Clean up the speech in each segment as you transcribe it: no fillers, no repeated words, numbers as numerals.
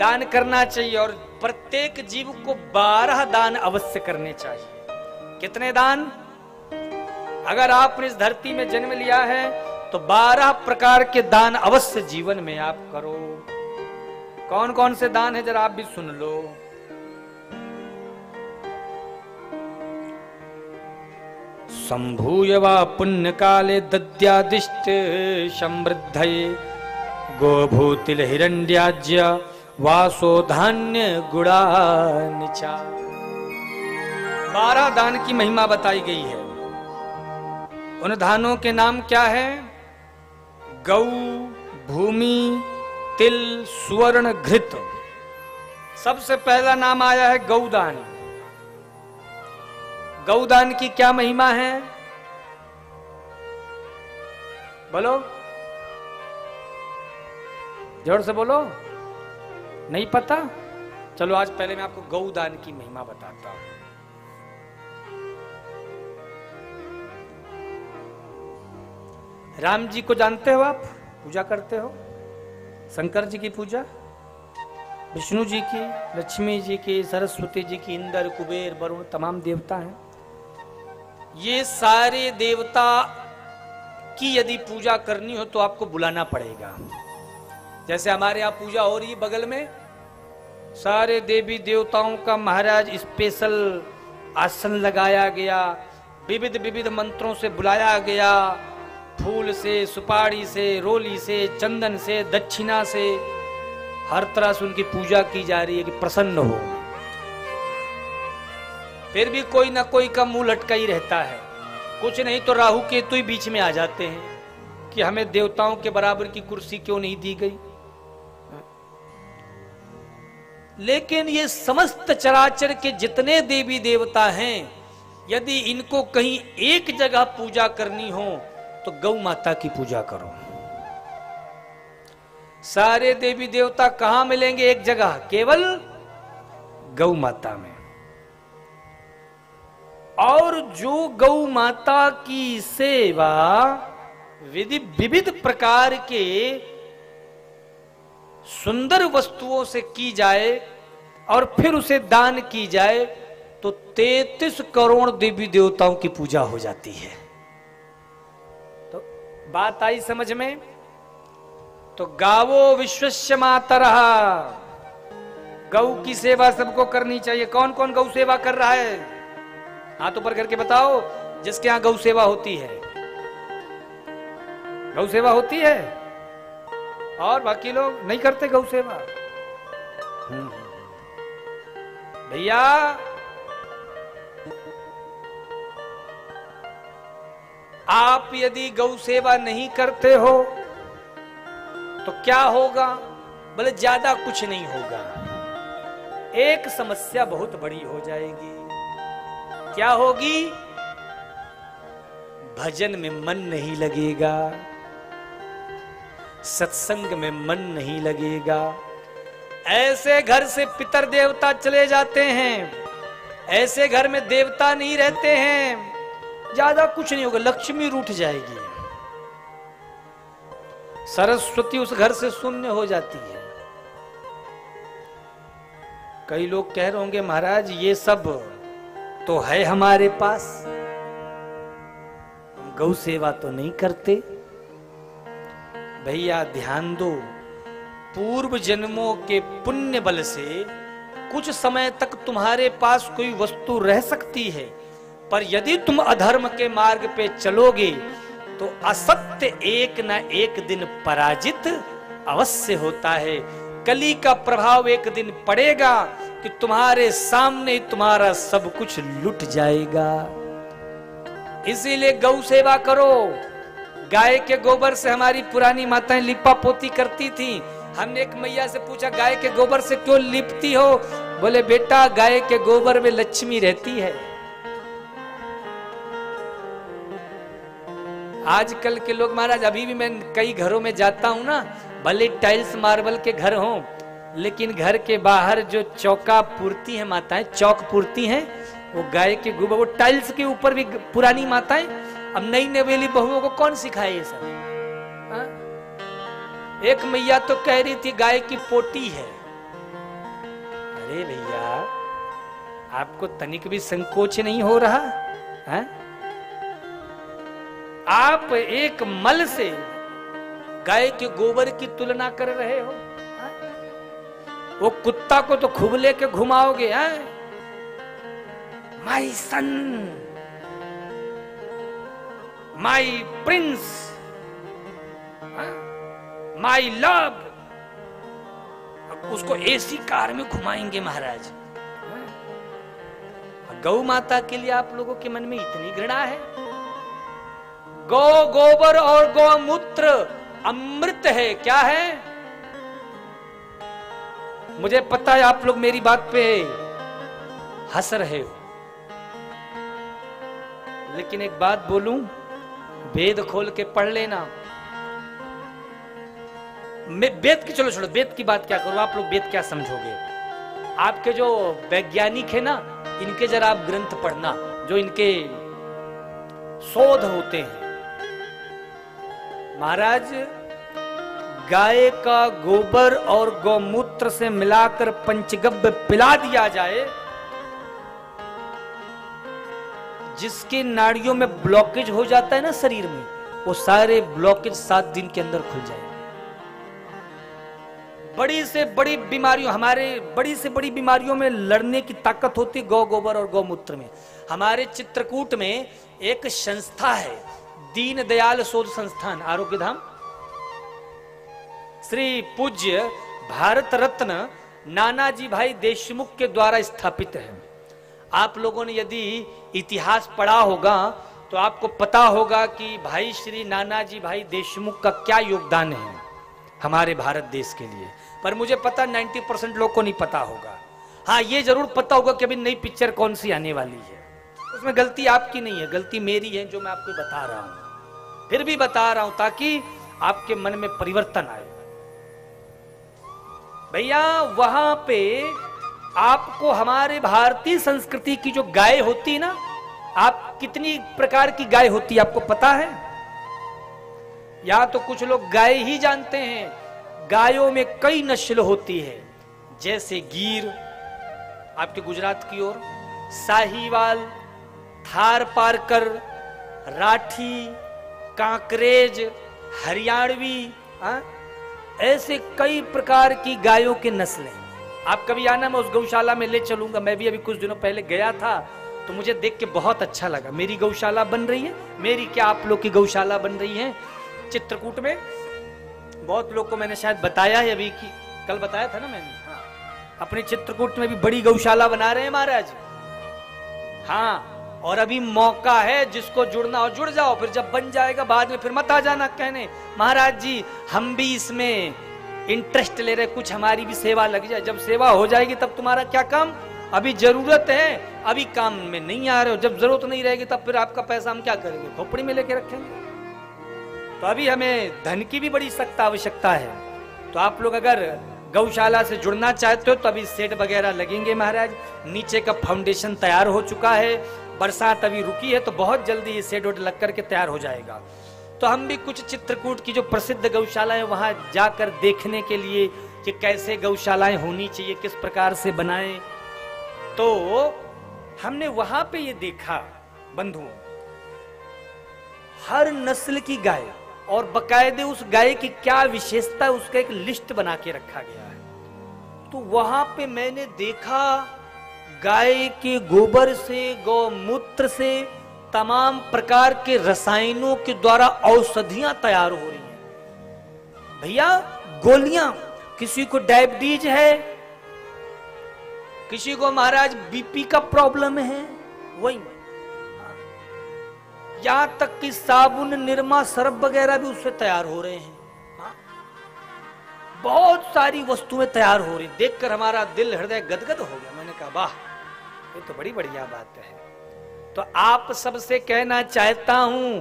दान करना चाहिए और प्रत्येक जीव को 12 दान अवश्य करने चाहिए। कितने दान? अगर आपने इस धरती में जन्म लिया है तो 12 प्रकार के दान अवश्य जीवन में आप करो। कौन कौन से दान है जरा आप भी सुन लो। संभूय वा पुण्य काले दद्यादिष्ट समृद्धये गोभूतिल हिरण्यज्य वासो धान्य गुणानिचा। 12 दान की महिमा बताई गई है। उन दानों के नाम क्या है? गौ, भूमि, तिल, सुवर्ण, घृत। सबसे पहला नाम आया है गौदान। गौदान की क्या महिमा है? बोलो, जोर से बोलो। नहीं पता? चलो आज पहले मैं आपको गौदान की महिमा बताता हूं। राम जी को जानते हो आप? पूजा करते हो? शंकर जी की पूजा, विष्णु जी की, लक्ष्मी जी की, सरस्वती जी की, इंद्र, कुबेर, वरुण, तमाम देवता हैं। ये सारे देवता की यदि पूजा करनी हो तो आपको बुलाना पड़ेगा। जैसे हमारे यहाँ पूजा हो रही है बगल में, सारे देवी देवताओं का महाराज स्पेशल आसन लगाया गया, विविध विविध मंत्रों से बुलाया गया, फूल से, सुपारी से, रोली से, चंदन से, दक्षिणा से, हर तरह से उनकी पूजा की जा रही है कि प्रसन्न हो। फिर भी कोई ना कोई का मुंह लटका ही रहता है। कुछ नहीं तो राहु केतु ही बीच में आ जाते हैं कि हमें देवताओं के बराबर की कुर्सी क्यों नहीं दी गई। लेकिन ये समस्त चराचर के जितने देवी देवता हैं, यदि इनको कहीं एक जगह पूजा करनी हो तो गौ माता की पूजा करो। सारे देवी देवता कहां मिलेंगे? एक जगह, केवल गौ माता में। और जो गौ माता की सेवा विविध प्रकार के सुंदर वस्तुओं से की जाए और फिर उसे दान की जाए तो 33 करोड़ देवी देवताओं की पूजा हो जाती है। तो बात आई समझ में? तो गावो विश्वस्य मातरः, गौ की सेवा सबको करनी चाहिए। कौन कौन गौ सेवा कर रहा है? हाथ ऊपर करके बताओ जिसके यहां गौ सेवा होती है। गौ सेवा होती है और बाकी लोग नहीं करते गौ सेवा। भैया आप यदि गौ सेवा नहीं करते हो तो क्या होगा? बोले ज्यादा कुछ नहीं होगा, एक समस्या बहुत बड़ी हो जाएगी। क्या होगी? भजन में मन नहीं लगेगा, सत्संग में मन नहीं लगेगा। ऐसे घर से पितर देवता चले जाते हैं, ऐसे घर में देवता नहीं रहते हैं, ज्यादा कुछ नहीं होगा, लक्ष्मी रूठ जाएगी, सरस्वती उस घर से शून्य हो जाती है। कई लोग कह रहे होंगे महाराज ये सब तो है हमारे पास, गौ सेवा तो नहीं करते। भैया ध्यान दो, पूर्व जन्मों के पुण्य बल से कुछ समय तक तुम्हारे पास कोई वस्तु रह सकती है, पर यदि तुम अधर्म के मार्ग पे चलोगे तो असत्य एक न एक दिन पराजित अवश्य होता है। कली का प्रभाव एक दिन पड़ेगा कि तुम्हारे सामने तुम्हारा सब कुछ लुट जाएगा। इसीलिए गौ सेवा करो। गाय के गोबर से हमारी पुरानी माताएं लिपा पोती करती थी। हमने एक मैया से पूछा गाय के गोबर से क्यों लिपती हो? बोले बेटा गाय के गोबर में लक्ष्मी रहती है। आजकल के लोग महाराज, अभी भी मैं कई घरों में जाता हूं ना, भले टाइल्स मार्बल के घर हों, लेकिन घर के बाहर जो चौका पूर्ति है माताएं, चौक पूर्ति हैं, वो गाय के गोबर, वो टाइल्स के ऊपर भी पुरानी माताएं। अब नई नवेली बहुओं को कौन सिखाए ये सब? एक मैया तो कह रही थी गाय की पोटी है, अरे भैया, आपको तनिक भी संकोच नहीं हो रहा है? आप एक मल से गाय के गोबर की तुलना कर रहे हो? वो कुत्ता को तो खूब लेके घुमाओगे, हैं? माई सन, माई प्रिंस, माई लव, उसको एसी कार में घुमाएंगे महाराज। गौ माता के लिए आप लोगों के मन में इतनी घृणा है? गौ गोबर और गौमूत्र अमृत है, क्या है? मुझे पता है आप लोग मेरी बात पे हंस रहे हो, लेकिन एक बात बोलूं, वेद खोल के पढ़ लेना। वेद की, चलो छोड़ो, वेद की बात क्या करूं, आप लोग वेद क्या समझोगे? आपके जो वैज्ञानिक है ना, इनके जरा आप ग्रंथ पढ़ना, जो इनके शोध होते हैं। महाराज, गाय का गोबर और गौमूत्र से मिलाकर पंचगव्य पिला दिया जाए, जिसके नाड़ियों में ब्लॉकेज हो जाता है ना शरीर में, वो सारे ब्लॉकेज 7 दिन के अंदर खुल जाए। बड़ी से बड़ी बीमारियों, हमारे बड़ी से बड़ी बीमारियों में लड़ने की ताकत होती है गौ गोबर और गौमूत्र में। हमारे चित्रकूट में एक संस्था है, दीन दयाल शोध संस्थान आरोग्य धाम, श्री पूज्य भारत रत्न नानाजी भाई देशमुख के द्वारा स्थापित है। आप लोगों ने यदि इतिहास पढ़ा होगा तो आपको पता होगा कि भाई श्री नानाजी भाई देशमुख का क्या योगदान है हमारे भारत देश के लिए। पर मुझे पता 90% लोग को नहीं पता होगा। हाँ, ये जरूर पता होगा कि अभी नई पिक्चर कौन सी आने वाली है। उसमें गलती आपकी नहीं है, गलती मेरी है जो मैं आपको बता रहा हूं। फिर भी बता रहा हूं ताकि आपके मन में परिवर्तन आए। भैया, वहां पे आपको हमारे भारतीय संस्कृति की जो गाय होती ना, आप कितनी प्रकार की गाय होती है आपको पता है? या तो कुछ लोग गाय ही जानते हैं। गायों में कई नस्ल होती है, जैसे गीर आपके गुजरात की ओर, साहीवाल, थार पारकर, राठी, कांकरेज, हरियाणवी, ऐसे कई प्रकार की गायों के नस्ल हैं। आप कभी आना, मैं उस गौशाला में ले चलूंगा। मैं भी अभी कुछ दिनों पहले गया था तो मुझे देख के बहुत अच्छा लगा। मेरी गौशाला बन रही है, मेरी क्या आप लोग की गौशाला बन रही है चित्रकूट में। बहुत लोग को मैंने शायद बताया है, अभी की कल बताया था ना मैंने। हाँ, अपने चित्रकूट में भी बड़ी गौशाला बना रहे हैं महाराज। हाँ, और अभी मौका है, जिसको जुड़ना हो जुड़ जाओ, फिर जब बन जाएगा बाद में फिर मत आ जाना कहने महाराज जी हम भी इसमें इंटरेस्ट ले रहे, कुछ हमारी भी सेवा लग जाए। जब सेवा हो जाएगी तब तुम्हारा क्या काम, अभी जरूरत है, अभी काम में नहीं आ रहे हो। जब जरूरत नहीं रहेगी तब फिर आपका पैसा हम क्या करेंगे, खोपड़ी में लेके रखेंगे। तो अभी हमें धन की भी बड़ी सख्त आवश्यकता है। तो आप लोग अगर गौशाला से जुड़ना चाहते हो तो अभी सेट वगैरह लगेंगे महाराज। नीचे का फाउंडेशन तैयार हो चुका है, बरसात अभी रुकी है तो बहुत जल्दी ये सेट वोट लग करके तैयार हो जाएगा। तो हम भी कुछ चित्रकूट की जो प्रसिद्ध गौशाला है वहां जाकर देखने के लिए कि कैसे गौशालाएं होनी चाहिए, किस प्रकार से बनाएं, तो हमने वहां पे ये देखा बंधुओं, हर नस्ल की गाय और बकायदे उस गाय की क्या विशेषता है उसका एक लिस्ट बना के रखा गया है। तो वहां पे मैंने देखा गाय के गोबर से, गौमूत्र से तमाम प्रकार के रसायनों के द्वारा औषधियां तैयार हो रही हैं। भैया, गोलियां, किसी को डायबिटीज है, किसी को महाराज बीपी का प्रॉब्लम है, वही यहां तक कि साबुन, निरमा, सर्फ वगैरह भी उससे तैयार हो रहे हैं। बहुत सारी वस्तुएं तैयार हो रही, देखकर हमारा दिल हृदय गदगद हो गया। मैंने कहा वाह, ये तो बड़ी बढ़िया बात है। तो आप सबसे कहना चाहता हूं,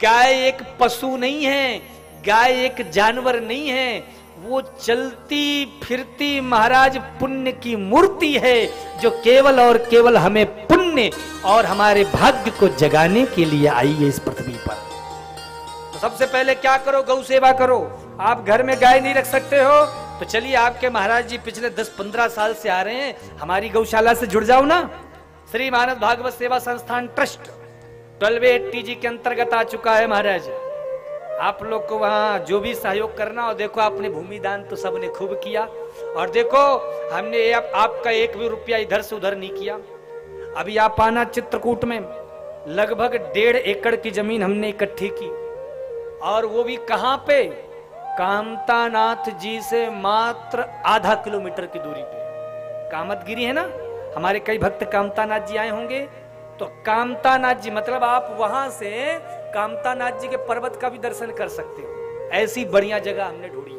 गाय एक पशु नहीं है, गाय एक जानवर नहीं है, वो चलती फिरती महाराज पुण्य की मूर्ति है, जो केवल और केवल हमें पुण्य और हमारे भाग्य को जगाने के लिए आई है इस पृथ्वी पर। तो सबसे पहले क्या करो, गौ सेवा करो। आप घर में गाय नहीं रख सकते हो, तो चलिए, आपके महाराज जी पिछले 10-15 साल से आ रहे हैं, हमारी गौशाला से जुड़ जाओ ना। श्री मानस भागवत सेवा संस्थान ट्रस्ट 1280 जी के अंतर्गत आ चुका है महाराज। आप लोग को वहां जो भी सहयोग करना, और देखो आपने भूमि दान तो सबने खूब किया, और देखो हमने आपका एक भी रुपया इधर से उधर नहीं किया। अभी आप आना चित्रकूट में, लगभग 1.5 एकड़ की जमीन हमने इकट्ठी की, और वो भी कहां पे, कामतानाथ जी से मात्र आधा किलोमीटर की दूरी पे। कामतगिरी है ना, हमारे कई भक्त कामतानाथ जी आए होंगे, तो कामतानाथ जी मतलब आप वहां से कामतानाथ जी के पर्वत का भी दर्शन कर सकते हो। ऐसी बढ़िया जगह हमने ढूंढी है।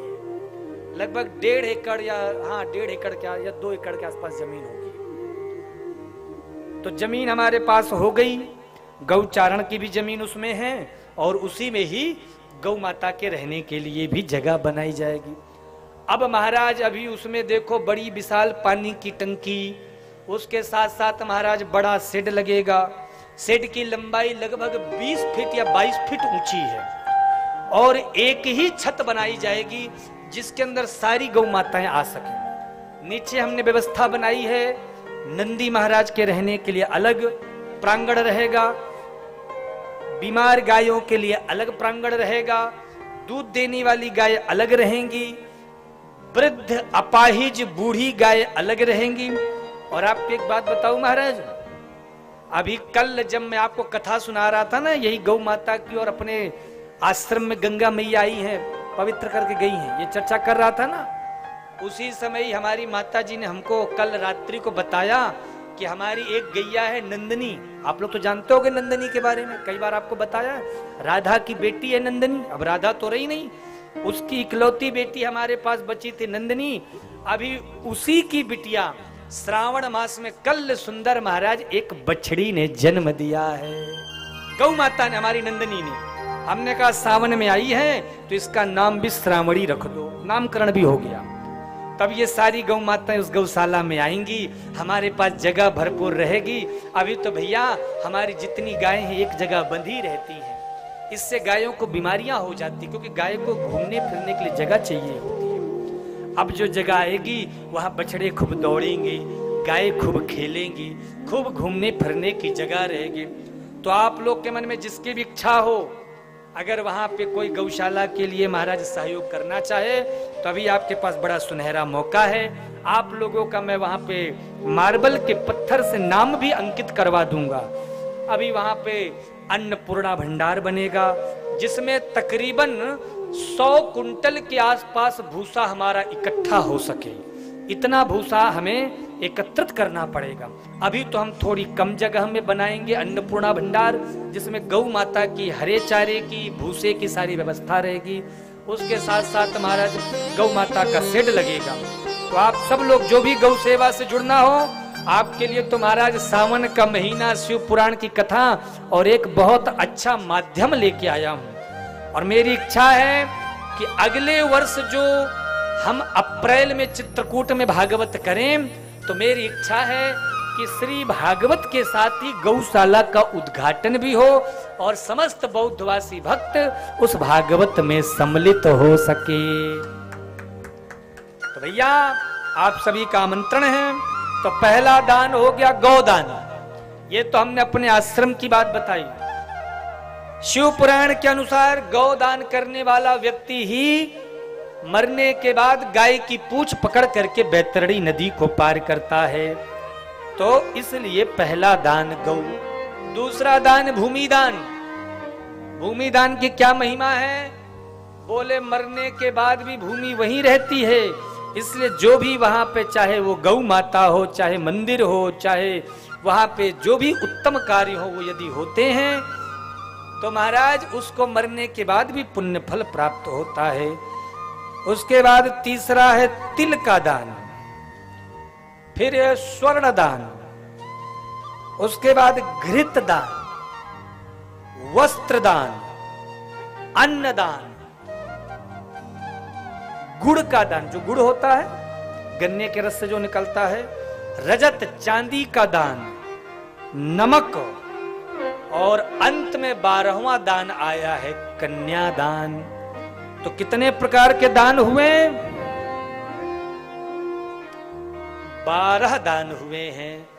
लगभग 1.5 एकड़ या 1.5 एकड़ क्या या 2 एकड़ के आसपास जमीन होगी। तो जमीन हमारे पास हो गई, गौचारण की भी जमीन उसमें है, और उसी में ही गौ माता के रहने के लिए भी जगह बनाई जाएगी। अब महाराज अभी उसमें देखो बड़ी विशाल पानी की टंकी, उसके साथ साथ महाराज बड़ा शेड लगेगा। शेड की लंबाई लगभग 20 फीट या 22 फीट ऊंची है, और एक ही छत बनाई जाएगी जिसके अंदर सारी गौ माताएं आ सके। नीचे हमने व्यवस्था बनाई है, नंदी महाराज के रहने के लिए अलग प्रांगण रहेगा, बीमार गायों के लिए अलग प्रांगण रहेगा, दूध देने वाली गाय अलग रहेंगी, वृद्ध अपाहिज बूढ़ी गाय अलग रहेंगी। और आपको एक बात बताऊं महाराज, अभी कल जब मैं आपको कथा सुना रहा था ना, यही गौ माता की, और अपने आश्रम में गंगा मैया आई हैं, पवित्र करके गई हैं, ये चर्चा कर रहा था ना, उसी समय हमारी माता जी ने हमको कल रात्रि को बताया कि हमारी एक गैया है नंदनी। आप लोग तो जानते होंगे नंदनी के बारे में, कई बार आपको बताया, राधा की बेटी है नंदनी। अब राधा तो रही नहीं, उसकी इकलौती बेटी हमारे पास बची थी नंदनी। अभी उसी की बिटिया श्रावण मास में कल सुंदर महाराज एक बछड़ी ने जन्म दिया है, गौ माता ने, हमारी नंदनी ने। हमने कहा सावन में आई है तो इसका नाम भी श्रावणी रख दो, नामकरण भी हो गया। तब ये सारी गौ माताएं उस गौशाला में आएंगी, हमारे पास जगह भरपूर रहेगी। अभी तो भैया हमारी जितनी गायें हैं एक जगह बंधी रहती हैं, इससे गायों को बीमारियां हो जाती, क्योंकि गाय को घूमने फिरने के लिए जगह चाहिए होती है। अब जो जगह आएगी वहां बछड़े खूब दौड़ेंगे, गाय खूब खेलेंगी, खूब घूमने फिरने की जगह रहेगी। तो आप लोग के मन में जिसकी भी इच्छा हो, अगर वहां पे कोई गौशाला के लिए महाराज सहयोग करना चाहे, तो अभी आपके पास बड़ा सुनहरा मौका है। आप लोगों का मैं वहां पे मार्बल के पत्थर से नाम भी अंकित करवा दूंगा। अभी वहां पे अन्नपूर्णा भंडार बनेगा, जिसमें तकरीबन 100 कुंटल के आसपास भूसा हमारा इकट्ठा हो सके, इतना भूसा हमें एकत्रित करना पड़ेगा। अभी तो हम थोड़ी कम जगह में बनाएंगे अन्नपूर्णा भंडार, जिसमें गौ माता की हरे चारे की, भूसे की सारी व्यवस्था रहेगी। उसके साथ साथ महाराज गौ माता का शेड लगेगा। तो आप सब लोग जो भी गौ सेवा से जुड़ना हो, आपके लिए तो महाराज सावन का महीना, शिव पुराण की कथा और एक बहुत अच्छा माध्यम लेके आया हूं। और मेरी इच्छा है कि अगले वर्ष जो हम अप्रैल में चित्रकूट में भागवत करें, तो मेरी इच्छा है कि श्री भागवत के साथ ही गौशाला का उद्घाटन भी हो, और समस्त बौद्धवासी भक्त उस भागवत में सम्मिलित हो सके। तो भैया आप सभी का आमंत्रण है। तो पहला दान हो गया गौदान, ये तो हमने अपने आश्रम की बात बताई। शिव पुराण के अनुसार गौदान करने वाला व्यक्ति ही मरने के बाद गाय की पूंछ पकड़ करके बैतरणी नदी को पार करता है। तो इसलिए पहला दान गौ। दूसरा दान भूमि दान। भूमि दान की क्या महिमा है? बोले मरने के बाद भी भूमि वहीं रहती है, इसलिए जो भी वहां पे, चाहे वो गौ माता हो, चाहे मंदिर हो, चाहे वहां पे जो भी उत्तम कार्य हो, वो यदि होते हैं तो महाराज उसको मरने के बाद भी पुण्य फल प्राप्त होता है। उसके बाद तीसरा है तिल का दान, फिर है स्वर्ण दान, उसके बाद घृत दान, वस्त्र दान, अन्न दान, गुड़ का दान, जो गुड़ होता है गन्ने के रस से जो निकलता है, रजत चांदी का दान, नमक, और अंत में 12वां दान आया है कन्यादान। तो कितने प्रकार के दान हुए? 12 दान हुए हैं।